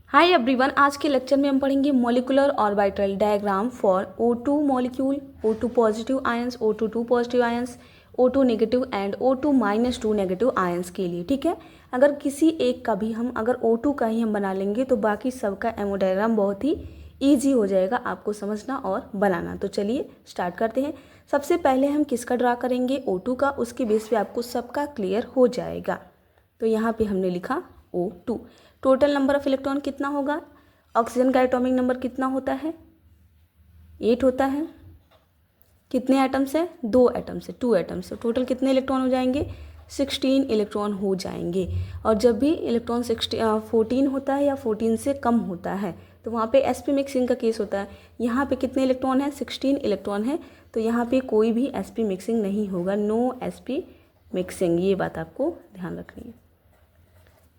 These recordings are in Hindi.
हाय एवरीवन, आज के लेक्चर में हम पढ़ेंगे molecular orbital diagram for O2 molecule, O2 positive ions, O2 2 positive ions, O2 negative and O2 -2 negative ions के लिए। ठीक है, अगर किसी एक का भी हम अगर O2 का ही हम बना लेंगे तो बाकी सबका एमो डायग्राम बहुत ही ईजी हो जाएगा आपको समझना और बनाना। तो चलिए स्टार्ट करते हैं। सबसे पहले हम किसका ड्रा करेंगे? O2 का। उसके बेस पे आपको सबका क्लियर हो जाएगा। तो यहाँ पे हमने लिखा O2। Total number of electron कितना होगा? ऑक्सीजन का एटॉमिक नंबर कितना होता है? 8 होता है। कितने एटम्स है? 2 एटम्स है, 2 एटम्स है। टोटल कितने इलेक्ट्रॉन हो जाएंगे? 16 इलेक्ट्रॉन हो जाएंगे। और जब भी इलेक्ट्रॉन 14 होता है या 14 से कम होता है तो वहाँ पे sp मिक्सिंग का केस होता है। यहाँ पे कितने इलेक्ट्रॉन है? 16 इलेक्ट्रॉन है। तो यहाँ पे कोई भी sp मिक्सिंग नहीं होगा, नो sp मिक्सिंग। ये बात आपको ध्यान रखनी है।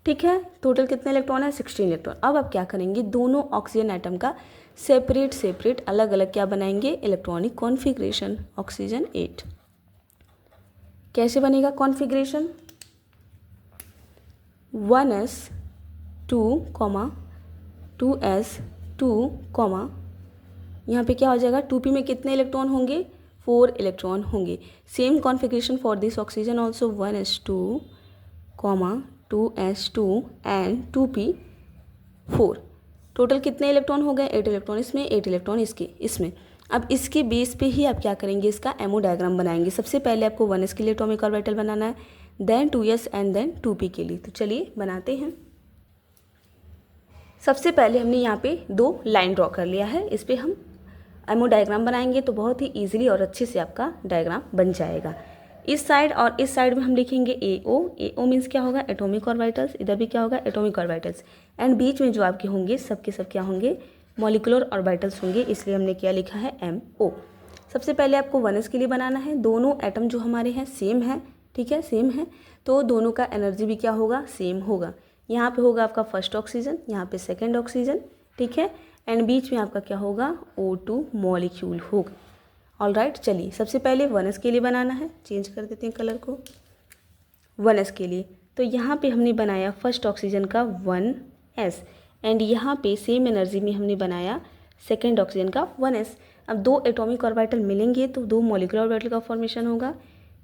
ठीक है, टोटल कितने इलेक्ट्रॉन है? 16 इलेक्ट्रॉन। अब आप क्या करेंगे? दोनों ऑक्सीजन एटम का सेपरेट अलग अलग क्या बनाएंगे? Electronic configuration. ऑक्सीजन 8 कैसे बनेगा कॉन्फ़िगरेशन? 1s2, 2s2, यहाँ पे क्या हो जाएगा? 2p में कितने इलेक्ट्रॉन होंगे? 4 इलेक्ट्रॉन होंगे। Same configuration for this oxygen also 1s2, 2s2 and 2p4। Total कितने इलेक्ट्रॉन हो गए? 8 इलेक्ट्रॉन इसमें, 8 इलेक्ट्रॉन इसमें। अब इसके बेस पे ही आप क्या करेंगे? इसका एमओ डायग्राम बनाएंगे। सबसे पहले आपको 1s के लिए एटॉमिक ऑर्बिटल बनाना है, then 2s and then 2p के लिए। तो चलिए बनाते हैं। सबसे पहले हमने यहाँ पे 2 लाइन ड्रॉ कर लिया है। इस पर हम एमओ डायग्राम बनाएंगे तो बहुत ही ईजिली और अच्छे से आपका डायग्राम बन जाएगा। इस साइड और इस साइड में हम लिखेंगे AO मीन्स क्या होगा? Atomic orbitals. इधर भी क्या होगा? Atomic orbitals. एंड बीच में जो आपके होंगे सबके सब क्या होंगे? मॉलिक्यूलर ऑर्बिटल्स होंगे, इसलिए हमने क्या लिखा है? MO। सबसे पहले आपको 1s के लिए बनाना है। दोनों एटम जो हमारे हैं सेम है, ठीक है, सेम है, तो दोनों का एनर्जी भी क्या होगा? सेम होगा। यहाँ पे होगा आपका फर्स्ट ऑक्सीजन, यहाँ पे सेकेंड ऑक्सीजन, ठीक है, एंड बीच में आपका क्या होगा? O2 मॉलिक्यूल होगा। ऑल राइट, चलिए सबसे पहले 1s के लिए बनाना है। चेंज कर देते हैं कलर को। 1s के लिए तो यहाँ पे हमने बनाया फर्स्ट ऑक्सीजन का 1s एंड यहाँ पे सेम एनर्जी में हमने बनाया सेकेंड ऑक्सीजन का 1s। अब 2 एटॉमिक ऑर्बिटल मिलेंगे तो 2 मॉलिक्यूलर ऑर्बिटल का फॉर्मेशन होगा।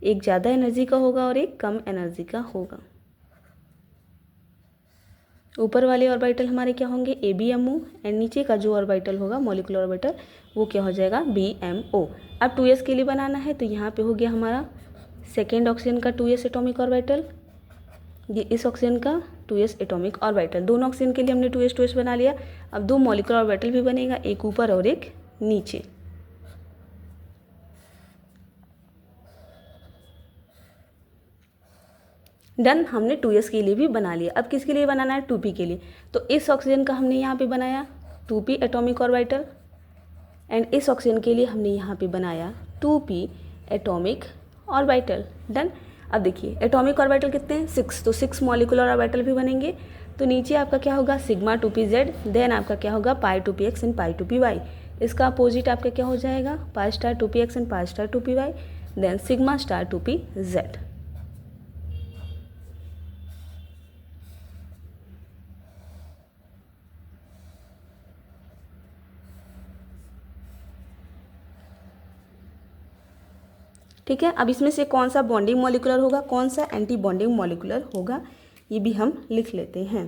एक ज़्यादा एनर्जी का होगा और एक कम एनर्जी का होगा। ऊपर वाले ऑर्बिटल हमारे क्या होंगे? ABMO एंड नीचे का जो ऑर्बिटल होगा मॉलिक्यूलर ऑर्बिटल वो क्या हो जाएगा? BMO। अब 2s के लिए बनाना है तो यहाँ पे हो गया हमारा सेकेंड ऑक्सीजन का 2s एटॉमिक ऑर्बिटल, ये इस ऑक्सीजन का 2s एटॉमिक ऑर्बिटल। दोनों ऑक्सीजन के लिए हमने 2s बना लिया। अब 2 मॉलिक्यूलर ऑर्बिटल भी बनेगा, एक ऊपर और एक नीचे। डन, हमने 2s के लिए भी बना लिया। अब किसके लिए बनाना है? 2p के लिए। तो इस ऑक्सीजन का हमने यहाँ पे बनाया 2p एटॉमिक ऑर्बिटल एंड इस ऑक्सीजन के लिए हमने यहाँ पे बनाया 2p एटॉमिक ऑर्बिटल। डन। अब देखिए एटॉमिक ऑर्बिटल कितने हैं? 6, तो 6 मॉलिक्यूलर ऑर्बिटल भी बनेंगे। तो नीचे आपका क्या होगा? सिग्मा 2pz, देन आपका क्या होगा? Pi 2px and pi 2py। इसका अपोजिट आपका क्या हो जाएगा? Pi star 2px and pi star 2py, then sigma star 2pz। ठीक है, अब इसमें से कौन सा बॉन्डिंग मॉलिक्यूलर होगा, कौन सा एंटी बॉन्डिंग मॉलिक्यूलर होगा, ये भी हम लिख लेते हैं।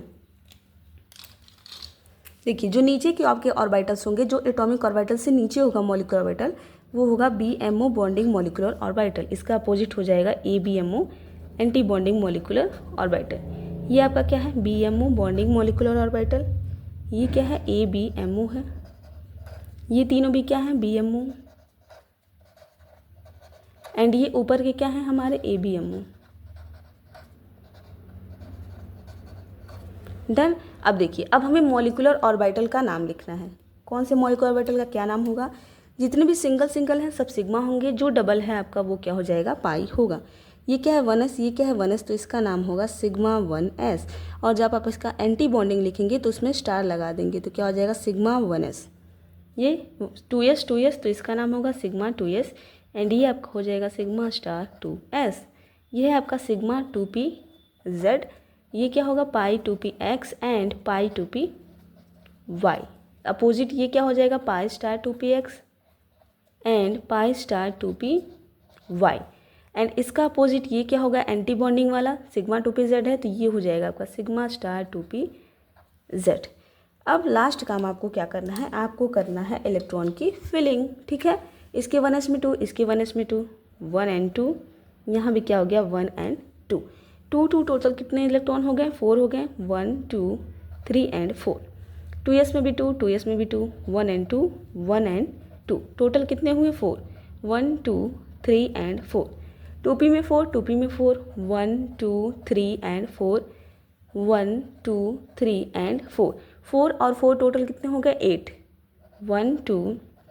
देखिए जो नीचे के आपके ऑर्बिटल्स होंगे, जो एटॉमिक ऑर्बिटल से नीचे होगा मॉलिक्यूलर ऑर्बिटल, वो होगा BMO बॉन्डिंग मॉलिक्यूलर ऑर्बिटल। इसका अपोजिट हो जाएगा ABMO anti bonding molecular orbital. ये आपका क्या है? BMO bonding molecular orbital. ये क्या है? ABMO है। ये तीनों भी क्या है? BMO एंड ये ऊपर के क्या हैं? हमारे ABMO। डन। अब देखिए, अब हमें मॉलिक्यूलर ऑर्बिटल का नाम लिखना है। कौन से मॉलिक्यूलर ऑर्बिटल का क्या नाम होगा? जितने भी सिंगल हैं सब सिग्मा होंगे, जो डबल है आपका वो क्या हो जाएगा? पाई होगा। ये क्या है? 1s, ये क्या है? 1s, तो इसका नाम होगा सिग्मा 1s। और जब आप इसका एंटी बॉन्डिंग लिखेंगे तो उसमें स्टार लगा देंगे तो क्या हो जाएगा? Sigma 1s। ये 2s तो इसका नाम होगा सिग्मा 2s एंड ये आपका हो जाएगा सिग्मा स्टार 2s। ये है आपका सिग्मा 2pz। ये क्या होगा? Pi 2px and pi 2py। Y. Opposite ये क्या हो जाएगा, pi star 2px and pi star 2py। And इसका अपोजिट ये क्या होगा, एंटी बॉन्डिंग वाला सिग्मा 2pz है, तो ये हो जाएगा आपका सिग्मा स्टार 2pz। अब लास्ट काम आपको क्या करना है, आपको करना है इलेक्ट्रॉन की फिलिंग। ठीक है, इसके 1s में 2, इसके 1s में 2, 1 and 2, यहाँ भी क्या हो गया 1 and 2, 2 टोटल कितने इलेक्ट्रॉन हो गए, 4 हो गए, 1 2 3 and 4। 2s में भी 2, 2s में भी 2, 1 and 2, 1 and 2, टोटल कितने हुए 4, 1 2 3 and 4। 2p में 4, 2p में 4, 1 2 3 and 4, 1 2 3 and 4, 4 और 4 टोटल कितने हो गए 8, 1 2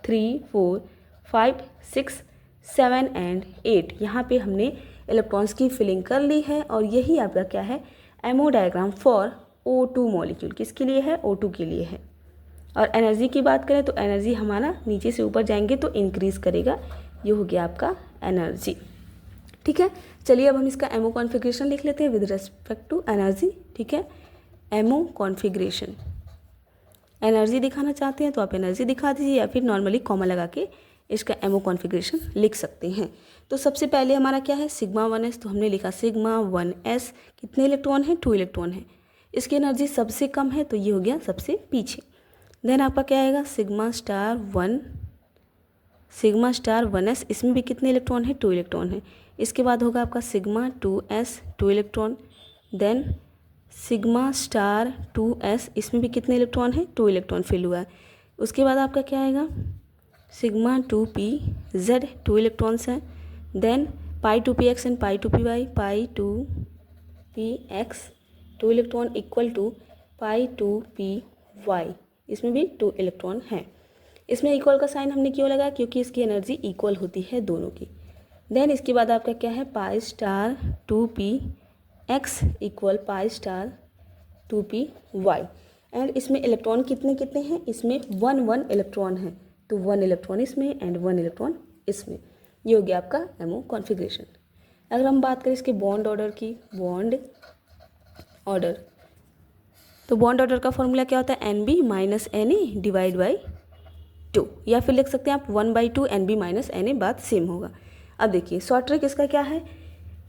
3 4 5 6 7 and 8। यहाँ पे हमने इलेक्ट्रॉन्स की फिलिंग कर ली है और यही आपका क्या है, ammo diagram for O2 molecule. किसके लिए है, O2 के लिए है। और एनर्जी की बात करें तो एनर्जी हमारा नीचे से ऊपर जाएंगे तो इंक्रीज़ करेगा, ये हो गया आपका एनर्जी। ठीक है, चलिए अब हम इसका एमओ कॉन्फ़िगरेशन लिख लेते हैं विद रिस्पेक्ट टू एनर्जी। ठीक है, एमओ कॉन्फ़िगरेशन, एनर्जी दिखाना चाहते हैं तो आप एनर्जी दिखा दीजिए या फिर नॉर्मली कॉमा लगा के इसका एमओ कॉन्फ़िगरेशन लिख सकते हैं। तो सबसे पहले हमारा क्या है, सिग्मा 1s, तो हमने लिखा सिग्मा 1s, कितने इलेक्ट्रॉन हैं, 2 इलेक्ट्रॉन हैं। इसकी एनर्जी सबसे कम है तो ये हो गया सबसे पीछे। देन आपका क्या आएगा, सिग्मा स्टार 1s, इसमें भी कितने इलेक्ट्रॉन हैं, 2 इलेक्ट्रॉन हैं। इसके बाद होगा आपका sigma 2s, 2 electron. Then sigma star 2s, इसमें भी कितने इलेक्ट्रॉन हैं, 2 इलेक्ट्रॉन फिल हुआ है। उसके बाद आपका क्या आएगा, सिग्मा 2pz, 2 इलेक्ट्रॉन्स हैं। Then pi 2px and pi 2py, pi 2px 2 electron equal to pi 2py, इसमें भी 2 इलेक्ट्रॉन हैं। इसमें इक्वल का साइन हमने क्यों लगाया, क्योंकि इसकी एनर्जी इक्वल होती है दोनों की। देन इसके बाद आपका क्या है, पाई star 2px equal pi star 2py। And इसमें इलेक्ट्रॉन कितने कितने हैं, इसमें 1 इलेक्ट्रॉन है, तो 1 इलेक्ट्रॉन इसमें एंड 1 इलेक्ट्रॉन इसमें। ये हो गया आपका एमओ कॉन्फ़िगरेशन। अगर हम बात करें इसके बॉन्ड ऑर्डर की, बॉन्ड ऑर्डर, तो बॉन्ड ऑर्डर का फॉर्मूला क्या होता है, NB minus NA divide by 2, या फिर लिख सकते हैं आप 1/2 NB माइनस NA, बात सेम होगा। अब देखिए शॉर्ट ट्रिक इसका क्या है,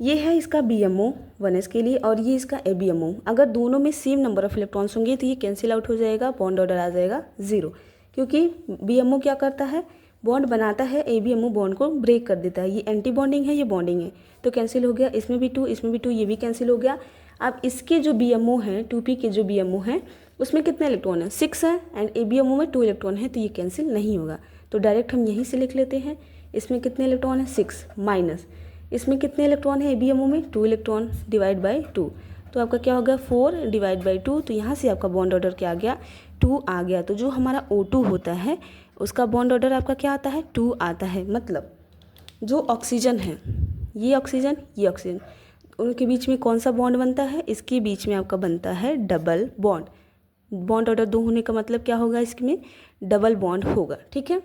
ये है इसका BMO 1s के लिए और ये इसका ABMO। अगर दोनों में सेम नंबर ऑफ इलेक्ट्रॉन्स होंगे तो ये कैंसिल आउट हो जाएगा, बॉन्ड ऑर्डर आ जाएगा 0, क्योंकि BMO क्या करता है, बॉन्ड बनाता है, ABMO बॉन्ड को ब्रेक कर देता है। ये एंटी बॉन्डिंग है, ये बॉन्डिंग है, तो कैंसिल हो गया, इसमें भी 2, इसमें भी 2, ये भी कैंसिल हो गया। अब इसके जो BMO हैं, 2p के जो BMO हैं उसमें कितने इलेक्ट्रॉन हैं, 6 है, एंड ABMO में 2 इलेक्ट्रॉन है, तो ये कैंसिल नहीं होगा। तो डायरेक्ट हम यहीं से लिख लेते हैं, इसमें कितने इलेक्ट्रॉन हैं, 6 माइनस इसमें कितने इलेक्ट्रॉन है ABMO में, 2 इलेक्ट्रॉन डिवाइड बाई 2, तो आपका क्या होगा 4 डिवाइड बाई 2। तो यहाँ से आपका बॉन्ड ऑर्डर क्या आ गया, 2 आ गया। तो जो हमारा O2 होता है उसका बॉन्ड ऑर्डर आपका क्या आता है, 2 आता है। मतलब जो ऑक्सीजन है, ये ऑक्सीजन, ये ऑक्सीजन, उनके बीच में कौन सा बॉन्ड बनता है, इसके बीच में आपका बनता है डबल बॉन्ड। बॉन्ड ऑर्डर 2 होने का मतलब क्या होगा, इसमें डबल बॉन्ड होगा। ठीक है,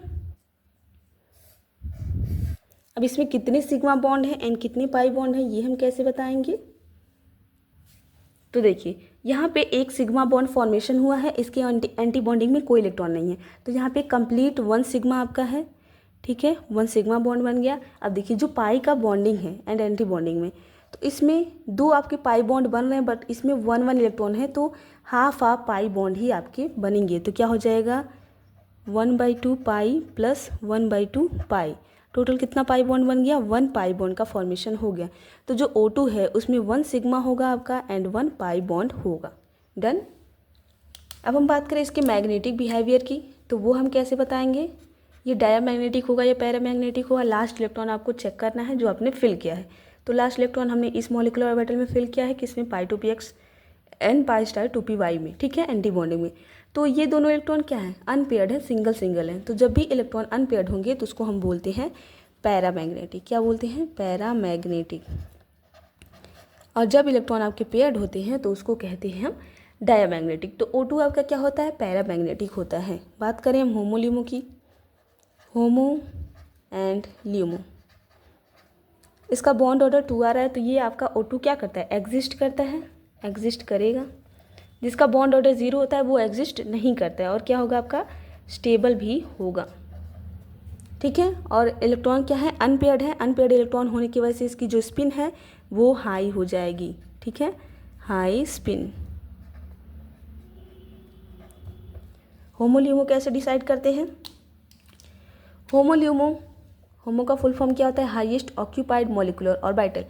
अब इसमें कितने सिग्मा बॉन्ड है एंड कितने पाई बॉन्ड है, ये हम कैसे बताएंगे। तो देखिए यहाँ पे एक सिग्मा बॉन्ड फॉर्मेशन हुआ है, इसके एंटी बॉन्डिंग में कोई इलेक्ट्रॉन नहीं है, तो यहाँ पे कंप्लीट 1 सिग्मा आपका है। ठीक है, 1 सिग्मा बॉन्ड बन गया। अब देखिए जो पाई का बॉन्डिंग है एंड एंटी बॉन्डिंग में, तो इसमें 2 आपके पाई बॉन्ड बन रहे हैं, बट इसमें 1 इलेक्ट्रॉन है, तो हाफ पाई बॉन्ड ही आपके बनेंगे। तो क्या हो जाएगा 1/2 पाई प्लस 1/2 पाई, टोटल कितना पाई बॉन्ड बन गया, 1 पाई बॉन्ड का फॉर्मेशन हो गया। तो जो O2 है उसमें 1 सिग्मा होगा आपका एंड 1 पाई बॉन्ड होगा। डन। अब हम बात करें इसके मैग्नेटिक बिहेवियर की, तो वो हम कैसे बताएंगे, ये डायमैग्नेटिक होगा या पैरामैग्नेटिक होगा। लास्ट इलेक्ट्रॉन आपको चेक करना है जो आपने फिल किया है। तो लास्ट इलेक्ट्रॉन हमने इस मॉलिक्यूलर ऑर्बिटल में फिल किया है, किसमें, पाई 2px and pi star 2py में। ठीक है, एंटी बॉन्डिंग में। तो ये दोनों इलेक्ट्रॉन क्या है, अनपेयर्ड है, सिंगल सिंगल है। तो जब भी इलेक्ट्रॉन अनपेयर्ड होंगे तो उसको हम बोलते हैं पैरामैग्नेटिक। क्या बोलते हैं, पैरामैग्नेटिक। और जब इलेक्ट्रॉन आपके पेयर्ड होते हैं तो उसको कहते हैं हम डायमैग्नेटिक। तो O2 आपका क्या होता है, पैरामैग्नेटिक होता है। बात करें हम होमो ल्यूमो की, होमो एंड ल्यूमो, इसका बॉन्ड ऑर्डर 2 आ रहा है, तो ये आपका O2 क्या करता है, एग्जिस्ट करता है, एग्जिस्ट करेगा। जिसका बॉन्ड ऑर्डर 0 होता है वो एग्जिस्ट नहीं करता है और क्या होगा आपका, स्टेबल भी होगा। ठीक है, और इलेक्ट्रॉन क्या है, अनपेयर्ड है। अनपेयर्ड इलेक्ट्रॉन होने की वजह से इसकी जो स्पिन है वो हाई हो जाएगी। ठीक है, हाई स्पिन। होमो-ल्यूमो कैसे डिसाइड करते हैं? होमो का फुल फॉर्म क्या होता है, highest occupied molecular orbital.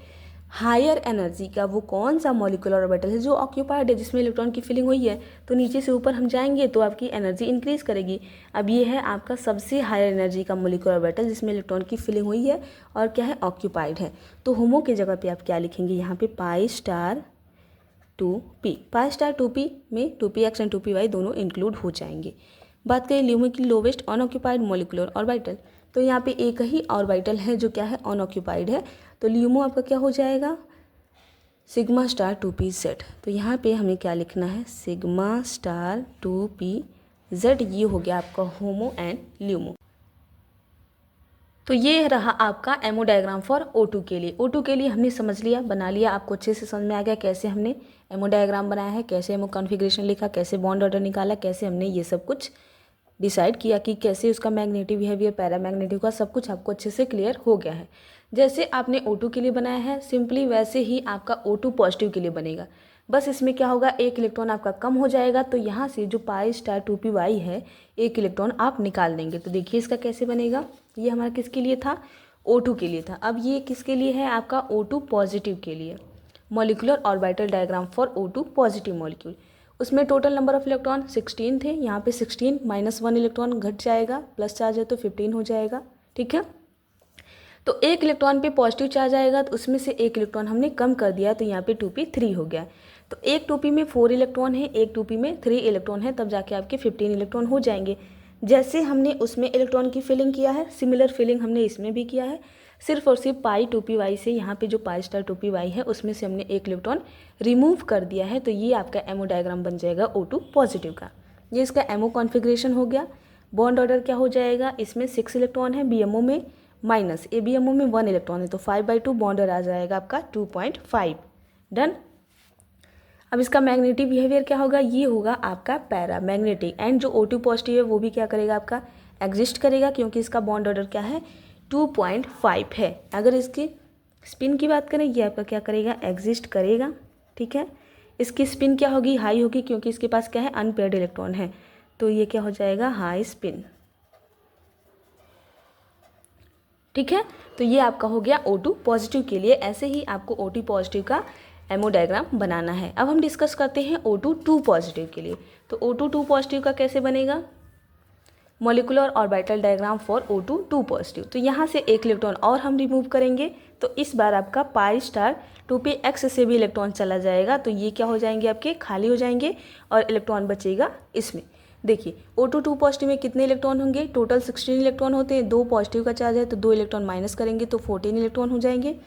Higher energy का वो कौन सा मॉलिक्यूलर ऑर्बिटल है जो ऑक्यूपाइड है, जिसमें इलेक्ट्रॉन की फिलिंग हुई है, तो नीचे से ऊपर हम जाएंगे तो आपकी एनर्जी इंक्रीज करेगी। अब ये है आपका सबसे हायर एनर्जी का मॉलिक्यूलर ऑर्बिटल जिसमें इलेक्ट्रॉन की फिलिंग हुई है और क्या है, ऑक्यूपाइड है। तो होमो की जगह पे आप क्या लिखेंगे, यहाँ पे π*2p। π*2p में 2px एंड 2py दोनों इंक्लूड हो जाएंगे। बात करें ल्यूमो की लोवेस्ट अनऑक्यूपाइड मॉलिक्यूलर ऑर्बिटल, तो यहाँ पे एक ही ऑर्बिटल है जो क्या है, अनऑक्यूपाइड है। तो ल्यूमो आपका क्या हो जाएगा, σ*2pz। तो यहाँ पे हमें क्या लिखना है, σ*2pz। ये हो गया आपका होमो एंड ल्यूमो। तो ये रहा आपका एमओ डायग्राम फॉर O2 के लिए। O2 के लिए हमने समझ लिया, बना लिया, आपको अच्छे से समझ में आ गया कैसे हमने एमओ डायग्राम बनाया है, कैसे एमओ कॉन्फ़िगरेशन लिखा, कैसे बॉन्ड ऑर्डर निकाला, कैसे हमने ये सब कुछ डिसाइड किया कि कैसे उसका मैग्नेटिक बिहेवियर, पैरामैग्नेटिक का सब कुछ आपको अच्छे से क्लियर हो गया है। जैसे आपने O2 के लिए बनाया है सिंपली वैसे ही आपका O2 पॉजिटिव के लिए बनेगा। बस इसमें क्या होगा, एक इलेक्ट्रॉन आपका कम हो जाएगा, तो यहाँ से जो π*2py है एक इलेक्ट्रॉन आप निकाल देंगे। तो देखिए इसका कैसे बनेगा, ये हमारा किसके लिए था, O2 के लिए था। अब ये किसके लिए है, आपका O2 पॉजिटिव के लिए। Molecular orbital diagram for O2 positive molecule. उसमें टोटल नंबर ऑफ इलेक्ट्रॉन 16 थे, यहाँ पे 16 -1 इलेक्ट्रॉन घट जाएगा, प्लस चार्ज है तो 15 हो जाएगा। ठीक है, तो एक इलेक्ट्रॉन पे पॉजिटिव चार्ज आएगा तो उसमें से एक इलेक्ट्रॉन हमने कम कर दिया, तो यहाँ पे 2p 3 हो गया। तो एक 2p में 4 इलेक्ट्रॉन है, एक 2p में 3 इलेक्ट्रॉन है, तब जाके आपके 15 इलेक्ट्रॉन हो जाएंगे। जैसे हमने उसमें इलेक्ट्रॉन की फिलिंग किया है, सिमिलर फिलिंग हमने इसमें भी किया है। सिर्फ और सिर्फ π2py से यहाँ पे जो π*2py है उसमें से हमने एक इलेक्ट्रॉन रिमूव कर दिया है। तो ये आपका एमओ डायग्राम बन जाएगा O2 पॉजिटिव का। ये इसका एमओ कॉन्फ़िगरेशन हो गया। बॉन्ड ऑर्डर क्या हो जाएगा, इसमें 6 इलेक्ट्रॉन है, बीएमओ में माइनस, एबीएमओ में 1 इलेक्ट्रॉन है, तो 5/2 बॉन्ड ऑर्डर आ जाएगा आपका 2.5। डन। अब इसका मैग्नेटिक बिहेवियर क्या होगा, ये होगा आपका पैरामैग्नेटिक। एंड जो O2 पॉजिटिव है वो भी क्या करेगा, आपका एग्जिस्ट करेगा, क्योंकि इसका बॉन्ड ऑर्डर क्या है, 2.5 है। अगर इसकी स्पिन की बात करें, ये आपका क्या करेगा, एग्जिस्ट करेगा। ठीक है, इसकी स्पिन क्या होगी, हाई होगी, क्योंकि इसके पास क्या है, अनपेयर्ड इलेक्ट्रॉन है, तो ये क्या हो जाएगा, हाई स्पिन। ठीक है, तो ये आपका हो गया O2 पॉजिटिव के लिए। ऐसे ही आपको O2 पॉजिटिव का एमओ डायग्राम बनाना है। अब हम डिस्कस करते हैं O2 2 पॉजिटिव के लिए। तो O2 2 पॉजिटिव का कैसे बनेगा, molecular orbital diagram for O2 2 positive. तो यहाँ से एक इलेक्ट्रॉन और हम रिमूव करेंगे, तो इस बार आपका π*2px से भी इलेक्ट्रॉन चला जाएगा, तो ये क्या हो जाएंगे, आपके खाली हो जाएंगे और इलेक्ट्रॉन बचेगा इसमें। देखिए O2 2 पॉजिटिव में कितने इलेक्ट्रॉन होंगे, टोटल 16 इलेक्ट्रॉन होते हैं। 2 पॉजिटिव का चार्ज है तो 2 इलेक्ट्रॉन माइनस करेंगे तो 14 इलेक्ट्रॉन हो जाएंगे।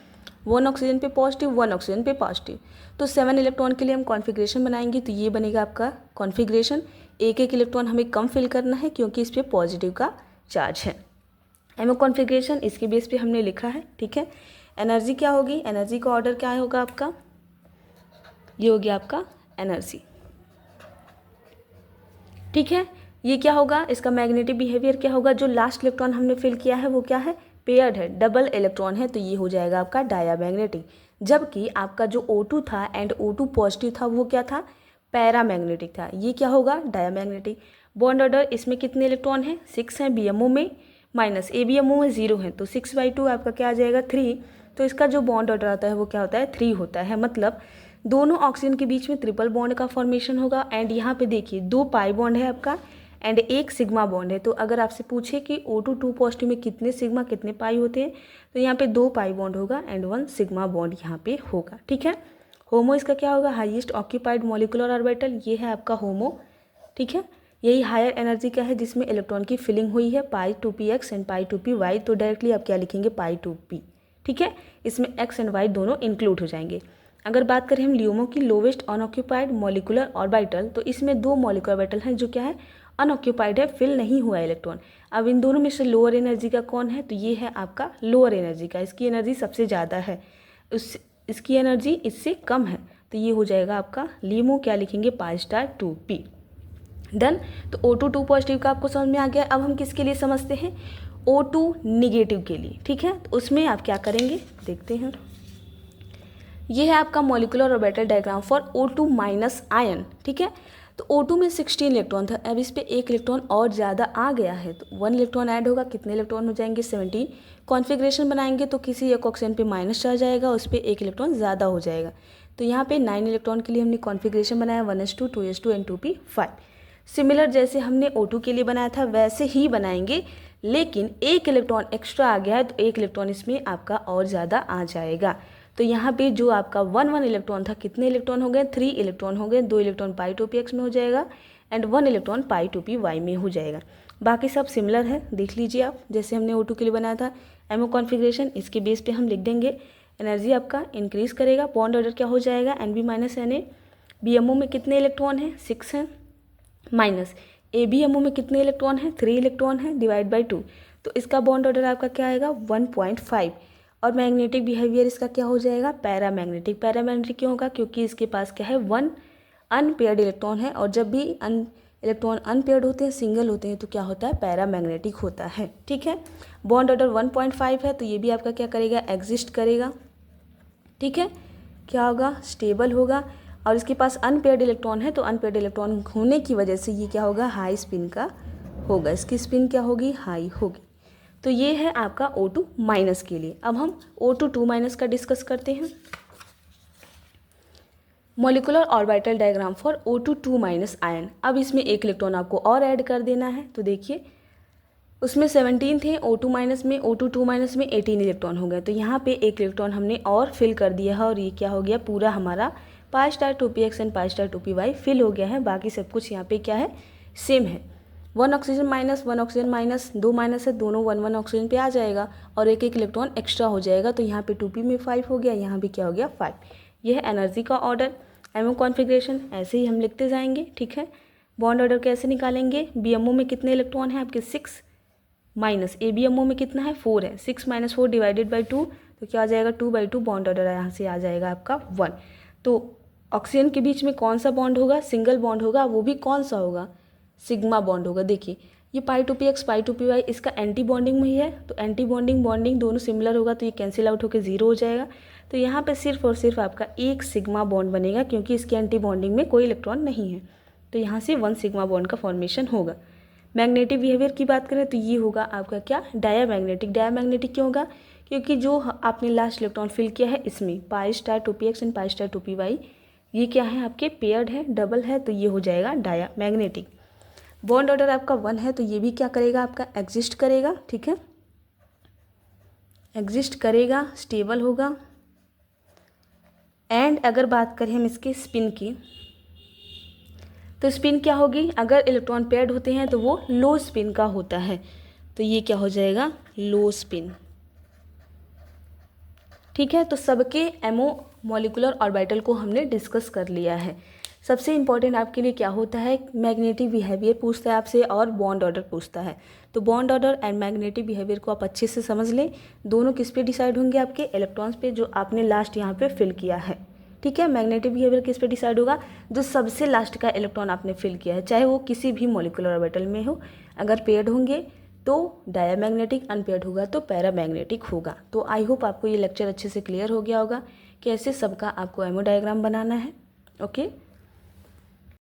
1 ऑक्सीजन पे पॉजिटिव, 1 ऑक्सीजन पे पॉजिटिव, तो 7 इलेक्ट्रॉन के लिए हम कॉन्फ़िगरेशन बनाएंगे। तो ये बनेगा आपका कॉन्फ़िगरेशन। एक एक इलेक्ट्रॉन हमें कम फिल करना है क्योंकि इस पर पॉजिटिव का चार्ज है। एमओ कॉन्फ़िगरेशन इसके बेस पे हमने लिखा है। ठीक है, एनर्जी क्या होगी, एनर्जी का ऑर्डर क्या होगा आपका, ये हो गया आपका एनर्जी। ठीक है, ये क्या होगा, इसका मैग्नेटिक बिहेवियर क्या होगा, जो लास्ट इलेक्ट्रॉन हमने फिल किया है वो क्या है, पेयर्ड है, डबल इलेक्ट्रॉन है, तो ये हो जाएगा आपका डायामैग्नेटिक। जबकि आपका जो O2 था एंड O2 पॉजिटिव था वो क्या था, पैरामैग्नेटिक था। ये क्या होगा, डायामैग्नेटिक। बॉन्ड ऑर्डर इसमें कितने इलेक्ट्रॉन हैं, 6 हैं बीएमओ में, माइनस एबीएमओ में 0 है, तो 6/2 आपका क्या आ जाएगा, 3। तो इसका जो बॉन्ड ऑर्डर आता है वो क्या होता है, 3 होता है। मतलब दोनों ऑक्सीजन के बीच में ट्रिपल बॉन्ड का फॉर्मेशन होगा। एंड यहाँ पे देखिए 2 पाई बॉन्ड है आपका एंड 1 सिग्मा बॉन्ड है। तो अगर आपसे पूछे कि O2 2 पॉजिटिव में कितने सिग्मा कितने पाई होते हैं, तो यहाँ पे 2 पाई बॉन्ड होगा एंड 1 सिग्मा बॉन्ड यहाँ पे होगा। ठीक है, होमो इसका क्या होगा, हाईएस्ट ऑक्यूपाइड मॉलिक्यूलर ऑर्बिटल, ये है आपका होमो। ठीक है, यही हायर एनर्जी का है जिसमें इलेक्ट्रॉन की फिलिंग हुई है π2px एंड π2py, तो डायरेक्टली आप क्या लिखेंगे, π2p। ठीक है, इसमें x एंड y दोनों इंक्लूड हो जाएंगे। अगर बात करें हम ल्यूमो की लोवेस्ट अनऑक्यूपाइड मॉलिक्यूलर ऑर्बिटल, तो इसमें 2 मॉलिक्यूलर ऑर्बिटल हैं जो क्या है, अनऑक्यूपाइड है, फिल नहीं हुआ है इलेक्ट्रॉन। अब इन दोनों में से लोअर एनर्जी का कौन है, तो ये है आपका लोअर एनर्जी का, इसकी एनर्जी सबसे ज़्यादा है, इसकी एनर्जी इससे कम है। तो ये हो जाएगा आपका LIMO, क्या लिखेंगे, पाई स्टार 2p। डन। तो O2 2 पॉजिटिव का आपको समझ में आ गया। अब हम किसके लिए समझते हैं, O2 निगेटिव के लिए। ठीक है, तो उसमें आप क्या करेंगे देखते हैं। ये है आपका molecular orbital diagram for O2 minus ion. ठीक है, तो O2 में 16 इलेक्ट्रॉन था, अब इस पर 1 इलेक्ट्रॉन और ज़्यादा आ गया है, तो 1 इलेक्ट्रॉन ऐड होगा, कितने इलेक्ट्रॉन हो जाएंगे, 17। कॉन्फ़िगरेशन बनाएंगे तो किसी एक ऑक्सीजन पे माइनस चार्ज आएगा, उस पर 1 इलेक्ट्रॉन ज़्यादा हो जाएगा। तो यहाँ पे 9 इलेक्ट्रॉन के लिए हमने कॉन्फ़िगरेशन बनाया 1s2 2s2 and 2p5। Similar जैसे हमने O2 के लिए बनाया था वैसे ही बनाएंगे, लेकिन 1 इलेक्ट्रॉन एक्स्ट्रा आ गया है तो 1 इलेक्ट्रॉन इसमें आपका और ज़्यादा आ जाएगा। तो यहाँ पे जो आपका 1 इलेक्ट्रॉन था, कितने इलेक्ट्रॉन हो गए, 3 इलेक्ट्रॉन हो गए, 2 इलेक्ट्रॉन पाई 2px में हो जाएगा एंड 1 इलेक्ट्रॉन पाई 2py में हो जाएगा। बाकी सब सिमिलर है, देख लीजिए आप, जैसे हमने O2 के लिए बनाया था। एमओ कॉन्फ़िगरेशन इसके बेस पे हम लिख देंगे, एनर्जी आपका इंक्रीज़ करेगा, बॉन्ड ऑर्डर क्या हो जाएगा, NB माइनस Na। BMO में कितने इलेक्ट्रॉन हैं, 6 हैं, माइनस ABMO में कितने इलेक्ट्रॉन हैं, 3 इलेक्ट्रॉन हैं, डिवाइड बाई 2, तो इसका बॉन्ड ऑर्डर आपका क्या आएगा, 1.5। और मैग्नेटिक बिहेवियर इसका क्या हो जाएगा, पैरामैग्नेटिक। पैरामैग्नेटिक क्यों होगा, क्योंकि इसके पास क्या है, 1 अनपेयर्ड इलेक्ट्रॉन है, और जब भी इलेक्ट्रॉन अनपेयर्ड होते हैं, सिंगल होते हैं, तो क्या होता है, पैरामैग्नेटिक होता है। ठीक है, बॉन्ड ऑर्डर 1.5 है, तो ये भी आपका क्या करेगा, एग्जिस्ट करेगा। ठीक है, क्या होगा, स्टेबल होगा। और इसके पास अनपेयर्ड इलेक्ट्रॉन है, तो अनपेयर्ड इलेक्ट्रॉन होने की वजह से ये क्या होगा, हाई स्पिन का होगा, इसकी स्पिन क्या होगी, हाई होगी। तो ये है आपका O2 माइनस के लिए। अब हम O2 2 माइनस का डिस्कस करते हैं। Molecular orbital diagram for O2 2 minus ion. अब इसमें 1 इलेक्ट्रॉन आपको और ऐड कर देना है, तो देखिए उसमें 17 थे, O2 माइनस में, O2 2 माइनस में 18 इलेक्ट्रॉन हो गए, तो यहाँ पे 1 इलेक्ट्रॉन हमने और फिल कर दिया है, और ये क्या हो गया, पूरा हमारा pi star 2px and pi star 2py fill हो गया है। बाकी सब कुछ यहाँ पे क्या है, सेम है। 1 oxygen minus 1 oxygen minus, 2 minus है, दोनों 1 ऑक्सीजन पे आ जाएगा, और 1 इलेक्ट्रॉन एक्स्ट्रा हो जाएगा, तो यहाँ पे 2p में 5 हो गया, यहाँ भी क्या हो गया, 5। यह है एनर्जी का ऑर्डर। एमओ कॉन्फ़िगरेशन ऐसे ही हम लिखते जाएंगे। ठीक है, बॉन्ड ऑर्डर कैसे निकालेंगे, BMO में कितने इलेक्ट्रॉन हैं आपके, 6, माइनस ABMO में कितना है, 4 है, 6 माइनस 4 डिवाइडेड बाई 2, तो क्या आ जाएगा, 2/2, बॉन्ड ऑर्डर यहाँ से आ जाएगा आपका 1। तो ऑक्सीजन के बीच में कौन सा बॉन्ड होगा, सिंगल बॉन्ड होगा, वो भी कौन सा होगा, सिग्मा बॉन्ड होगा। देखिए ये पाई 2px पाई 2py इसका एंटी बॉन्डिंग में ही है, तो एंटी बॉन्डिंग बॉन्डिंग दोनों सिमिलर होगा, तो ये कैंसिल आउट होकर 0 हो जाएगा। तो यहाँ पे सिर्फ और सिर्फ आपका एक सिग्मा बॉन्ड बनेगा, क्योंकि इसके एंटी बॉन्डिंग में कोई इलेक्ट्रॉन नहीं है, तो यहाँ से 1 सिग्मा बॉन्ड का फॉर्मेशन होगा। मैग्नेटिक बिहेवियर की बात करें तो ये होगा आपका क्या, डायामैग्नेटिक। डायामैग्नेटिक क्यों होगा, क्योंकि जो आपने लास्ट इलेक्ट्रॉन फिल किया है इसमें पाई star 2px and pi star 2py ये क्या है, आपके पेयर्ड है, डबल है, तो ये हो जाएगा डायामैग्नेटिक। बॉन्ड ऑर्डर आपका 1 है, तो ये भी क्या करेगा, आपका एग्जिस्ट करेगा। ठीक है, एग्जिस्ट करेगा, स्टेबल होगा। एंड अगर बात करें हम इसके स्पिन की, तो स्पिन क्या होगी, अगर इलेक्ट्रॉन पेयर्ड होते हैं तो वो लो स्पिन का होता है, तो ये क्या हो जाएगा, लो स्पिन। ठीक है, तो सबके एमओ मॉलिक्यूलर ऑर्बिटल को हमने डिस्कस कर लिया है। सबसे इम्पॉर्टेंट आपके लिए क्या होता है, मैग्नेटिक बिहेवियर पूछता है आपसे, और बॉन्ड ऑर्डर पूछता है। तो bond order and magnetic behaviour को आप अच्छे से समझ लें। दोनों किस पे डिसाइड होंगे, आपके इलेक्ट्रॉन्स पे, जो आपने लास्ट यहाँ पे फिल किया है। ठीक है, मैग्नेटिक बिहेवियर किस पे डिसाइड होगा, जो सबसे लास्ट का इलेक्ट्रॉन आपने फिल किया है, चाहे वो किसी भी मॉलिक्यूलर ऑर्बिटल में हो। अगर पेयर्ड होंगे तो डायामैग्नेटिक, अनपेयर्ड होगा तो पैरामैग्नेटिक होगा। तो आई होप आपको ये लेक्चर अच्छे से क्लियर हो गया होगा, कैसे सबका आपको एमओ डायग्राम बनाना है। ओके।